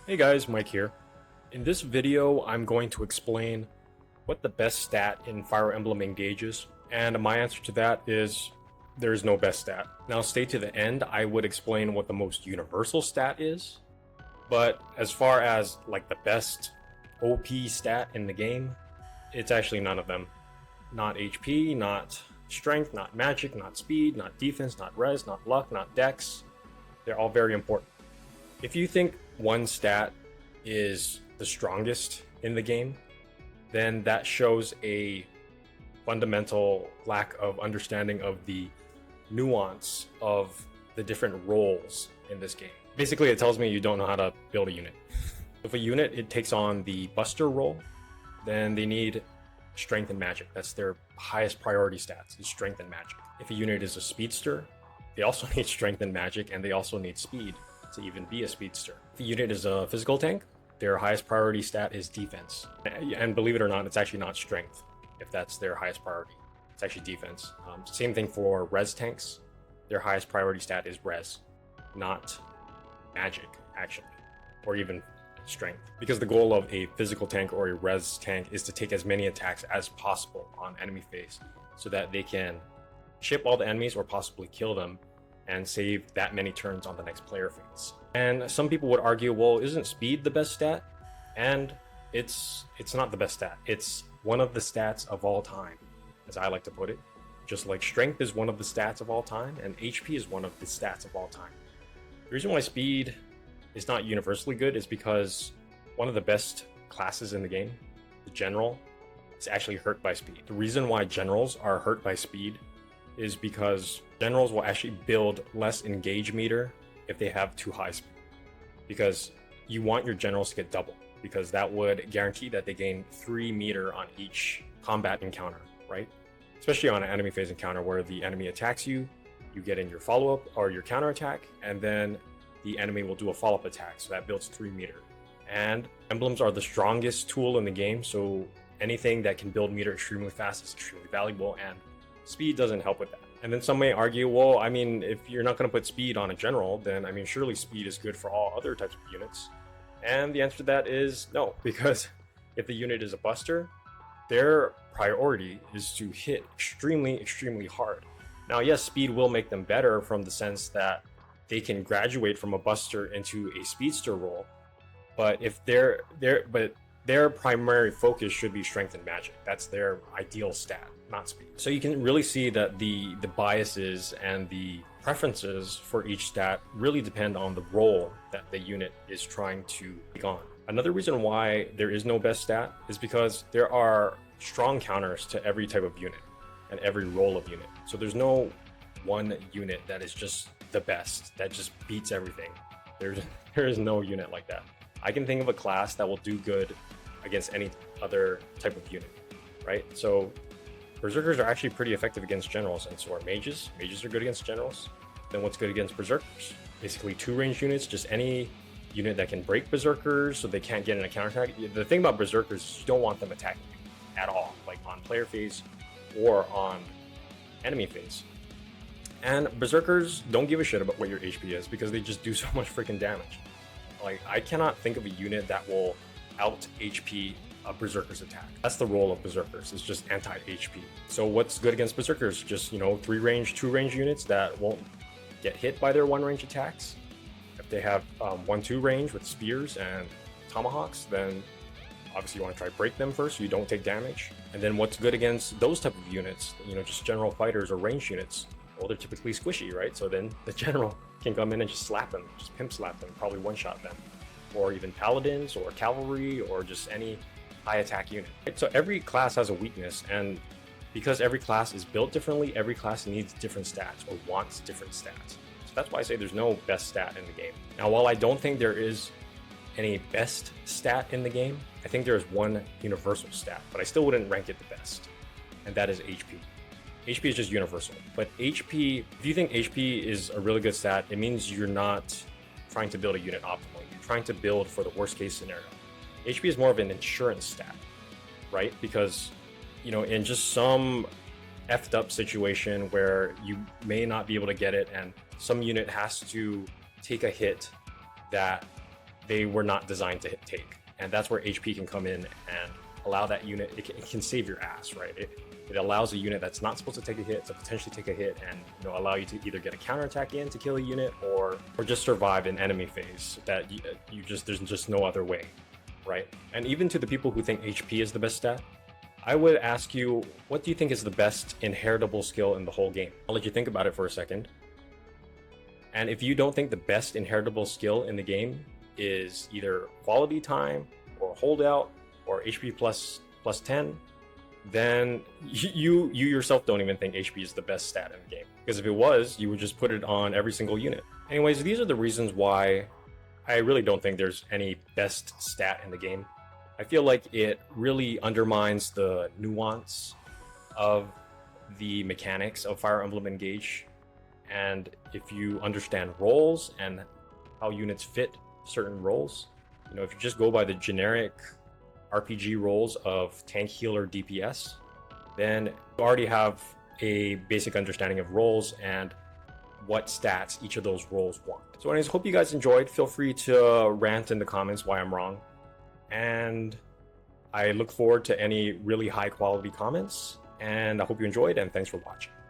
Hey guys, Mike here. In this video, I'm going to explain what the best stat in Fire Emblem Engage is, and my answer to that is there is no best stat. Now stay to the end, I would explain what the most universal stat is, but as far as like the best OP stat in the game, it's actually none of them. Not HP, not strength, not magic, not speed, not defense, not res, not luck, not dex. They're all very important. If you think one stat is the strongest in the game, then that shows a fundamental lack of understanding of the nuance of the different roles in this game. Basically, it tells me you don't know how to build a unit. If a unit it takes on the buster role, then they need strength and magic. That's their highest priority stats, is strength and magic. If a unit is a speedster, they also need strength and magic, and they also need speed to even be a speedster. If a unit is a physical tank, their highest priority stat is defense. And believe it or not, it's actually not strength if that's their highest priority. It's actually defense. Same thing for res tanks. Their highest priority stat is res, not magic, actually, or even strength. Because the goal of a physical tank or a res tank is to take as many attacks as possible on enemy phase so that they can chip all the enemies or possibly kill them and save that many turns on the next player phase. And some people would argue, well, isn't speed the best stat? And it's not the best stat. It's one of the stats of all time, as I like to put it. Just like strength is one of the stats of all time, and HP is one of the stats of all time. The reason why speed is not universally good is because one of the best classes in the game, the general, is actually hurt by speed. The reason why generals are hurt by speed is because generals will actually build less engage meter if they have too high speed. Because you want your generals to get double, because that would guarantee that they gain 3 meter on each combat encounter, right? Especially on an enemy phase encounter where the enemy attacks you, you get in your follow-up or your counter attack, and then the enemy will do a follow-up attack, so that builds 3 meter. And emblems are the strongest tool in the game, so anything that can build meter extremely fast is extremely valuable, and speed doesn't help with that. And then some may argue, well, I mean, if you're not going to put speed on a general, then I mean, surely speed is good for all other types of units. And the answer to that is no, because if the unit is a buster, their priority is to hit extremely hard. Now, yes, speed will make them better from the sense that they can graduate from a buster into a speedster role, but if their primary focus should be strength and magic. That's their ideal stat, not speed. So you can really see that the biases and the preferences for each stat really depend on the role that the unit is trying to take on. Another reason why there is no best stat is because there are strong counters to every type of unit and every role of unit. So there's no one unit that is just the best, that just beats everything. There is no unit like that. I can think of a class that will do good against any other type of unit, right? So berserkers are actually pretty effective against generals, and so are mages. Mages are good against generals. Then what's good against berserkers? Basically 2 ranged units, just any unit that can break berserkers so they can't get in a counterattack. The thing about berserkers is you don't want them attacking you at all, like on player phase or on enemy phase. And berserkers don't give a shit about what your HP is because they just do so much freaking damage. Like, I cannot think of a unit that will out HP a berserker's attack. That's the role of berserkers, is just anti-HP. So what's good against berserkers? Just, 3 range, 2 range units that won't get hit by their 1 range attacks. If they have 1-2 range with spears and tomahawks, then obviously you want to try break them first so you don't take damage. And then what's good against those type of units, just general fighters or range units? Well, they're typically squishy, right? So then the general can come in and just slap them, just pimp slap them, probably one-shot them. Or even paladins or cavalry or just any high attack unit. Right? So every class has a weakness, and because every class is built differently, every class needs different stats or wants different stats. So that's why I say there's no best stat in the game. Now, while I don't think there is any best stat in the game, I think there is one universal stat, but I still wouldn't rank it the best, and that is HP. HP is just universal, but HP, if you think HP is a really good stat, it means you're not trying to build a unit optimally. You're trying to build for the worst case scenario. HP is more of an insurance stat, right? Because, in just some effed up situation where you may not be able to get it and some unit has to take a hit that they were not designed to take. And that's where HP can come in and allow that unit, it can save your ass, right? It allows a unit that's not supposed to take a hit to potentially take a hit and allow you to either get a counterattack in to kill a unit or just survive an enemy phase that there's just no other way, right? And even to the people who think HP is the best stat, I would ask you, what do you think is the best inheritable skill in the whole game? I'll let you think about it for a second. And if you don't think the best inheritable skill in the game is either quality time or holdout or HP plus 10, then you yourself don't even think HP is the best stat in the game. Because if it was, you would just put it on every single unit. Anyways, these are the reasons why I really don't think there's any best stat in the game. I feel like it really undermines the nuance of the mechanics of Fire Emblem Engage. And if you understand roles and how units fit certain roles, if you just go by the generic RPG roles of tank, healer, DPS, then you already have a basic understanding of roles and what stats each of those roles want. So anyways, hope you guys enjoyed. Feel free to rant in the comments why I'm wrong. And I look forward to any really high quality comments, and I hope you enjoyed, and thanks for watching.